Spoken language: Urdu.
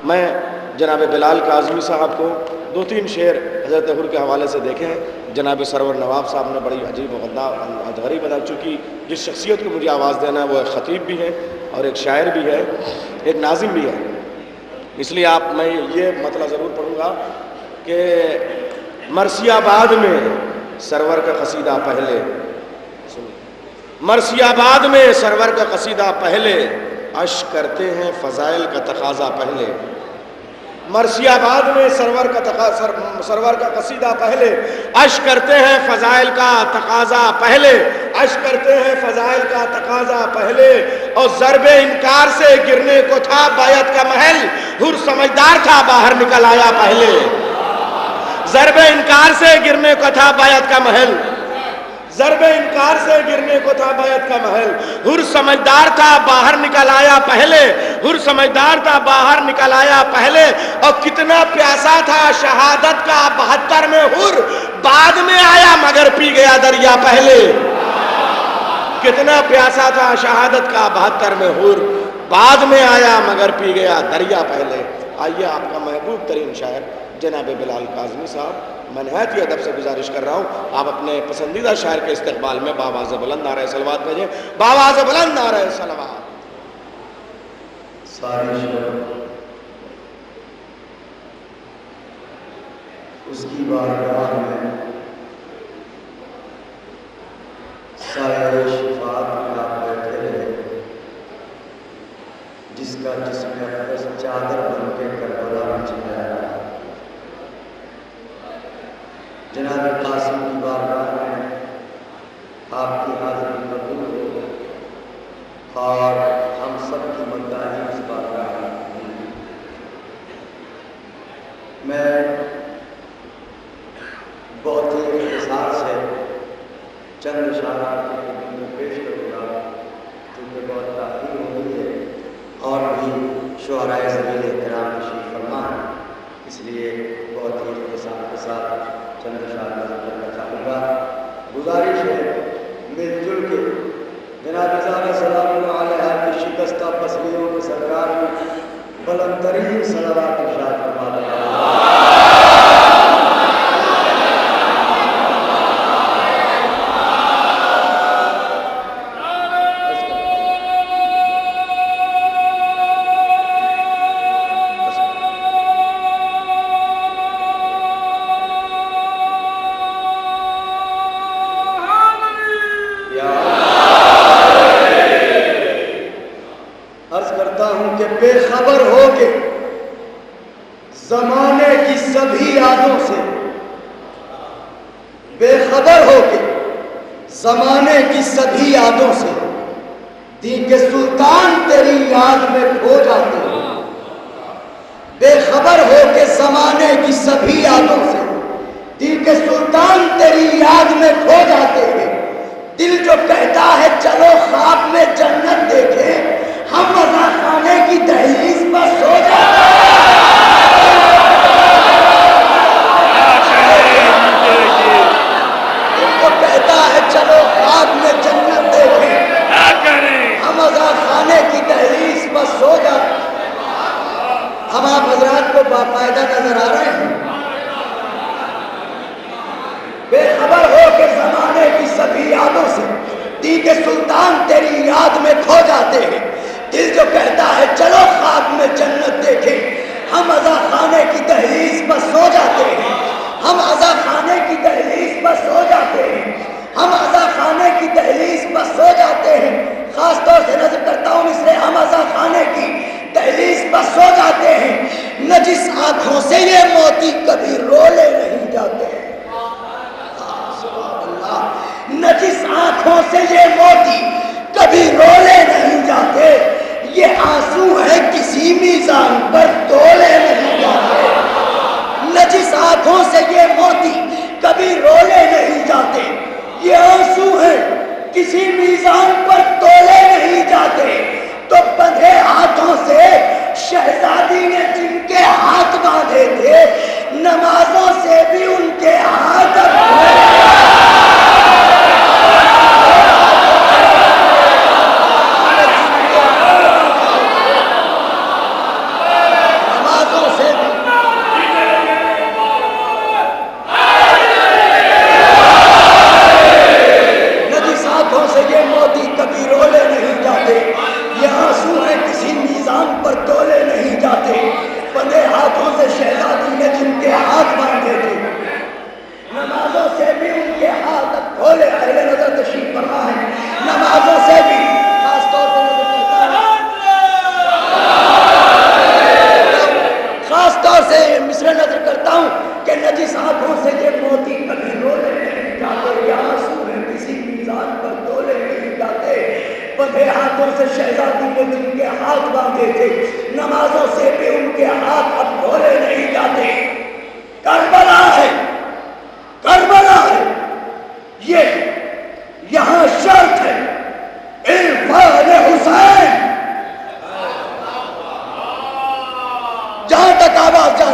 میں جناب بلال کاظمی صاحب کو 2-3 شعر حضرت حر کے حوالے سے دیکھے ہیں. جناب سرور نواب صاحب نے بڑی عجیب و غریب ادا، چونکہ جس شخصیت کو مجھے آواز دینا ہے وہ ایک خطیب بھی ہے اور ایک شاعر بھی ہے، ایک ناظم بھی ہے. اس لیے میں یہ مطلب ضرور پڑھوں گا کہ مرثی آباد میں سرور کا قصیدہ پہلے، مرثی آباد میں سرور کا قصیدہ پہلے، عشق کرتے ہیں فضائل کا تقاضا پہلے. مرثی آباد میں سرور کا قصیدہ پہلے، عشق کرتے ہیں فضائل کا تقاضا پہلے، عشق کرتے ہیں فضائل کا تقاضا پہلے. اور ضرب انکار سے گرنے کو تھا بیعت کا محل، حر سمجھدار تھا باہر نکل آیا پہلے. ضرب انکار سے گرنے کو تھا بیعت کا محل، ضرب انکار سے گرنے کو تھا بیعت کا محل. حر سمجھدار تھا باہر نکل آیا پہلے، حر سمجھدار تھا باہر نکل آیا پہلے. اور کتنا پیاسا تھا شہادت کا 72 میں حر، بعد میں آیا مگر پی گیا دریا پہلے. کتنا پیاسا تھا شہادت کا 72 میں حر، بعد میں آیا مگر پی گیا دریا پہلے. آئیے آپ کا محبوب ترین شاعر جناب بلال کاظمی صاحب، میں نہایت ہی ادب سے گزارش کر رہا ہوں آپ اپنے پسندیدہ شاعر کے استقبال میں بآواز بلند نعرہ صلوات بھیجیں. بآواز بلند نعرہ صلوات. سارے شعر اس کی بارگاہ میں سایہ شفاعت کا بیٹھے رہے، جس کا جسم اقدس چادر بن کے کربلا میں چلایا. جناب قاسم کی بارگاہ میں آپ کی حاضری قبول ہو اور ہم سب کی مداحی اس بارگاہ میں. میں بہت ہی اختصار سے چند اشارات کے خدمت میں پیش کروں گا، کیونکہ بہت تاخیر ہو گئی ہے اور بھی شعراء ذویل احترام تشریف فرما ہے. اس لیے بہت ہی اختصار کے ساتھ چند اشارات کرنا چاہوں گا. گزارش ہے مل جل کے جناب زارہ سلام اللہ علیہ کی شکستہ پسلیوں کے سرکار میں بلند ترین صلوات ارشاد فرما رہا ہے. بے خبر ہو کے زمانے کی سبھی یادوں سے، بے خبر ہو کے زمانے کی سبھی یادوں سے، دین کے سلطان تیری یاد میں کھو جاتے ہیں. بے خبر ہو کے زمانے کی سبھی یادوں سے، دین کے سلطان تیری یاد میں کھو جاتے ہیں. دل جو کہتا ہے چلو خواب میں جنت دیکھیں، ہم رضا خانے کی دہلیز پر سو جاتے ہیں. دل جو کہتا ہے چلو خواب میں جنت دیکھیں، ہم رضا خانے کی دہلیز پر سو جاتے ہیں. ہم آپ حضرات کو باقاعدہ نظر آ رہے ہیں. بے خبر ہو کے زمانے کی سبھی یادوں سے، دی کے سلطان تیری یاد میں کھو جاتے ہیں. دل جو کہتا ہے چلو خواب میں جنت دیکھیں، ہم عزا خانے کی دہلیز پر سو جاتے ہیں. ہم عزا خانے کی دہلیز پر سو جاتے ہیں. ہم عزا خانے کی دہلیز پر سو جاتے ہیں. خاص طور سے نظر کرتا ہوں اس لیے ہم عزا خانے کی دہلیز پر سو جاتے ہیں. نجس آنکھوں سے یہ موتی کبھی رولے نہیں جاتے ہیں. نجس آنکھوں سے یہ موتی کبھی رولے نہیں جاتے. یہ آنسو ہے کسی میزان پر تولے نہیں جاتے. نجس آنکھوں سے یہ موتی کبھی رولے نہیں جاتے. یہ آنسو ہے کسی میزان پر تولے نہیں جاتے. تو بندھے ہاتھوں سے شہزادی نے جن کے ہاتھ باندھے تھے، نمازوں سے بھی ان کے ہاتھ جہاں تک آواز جاتی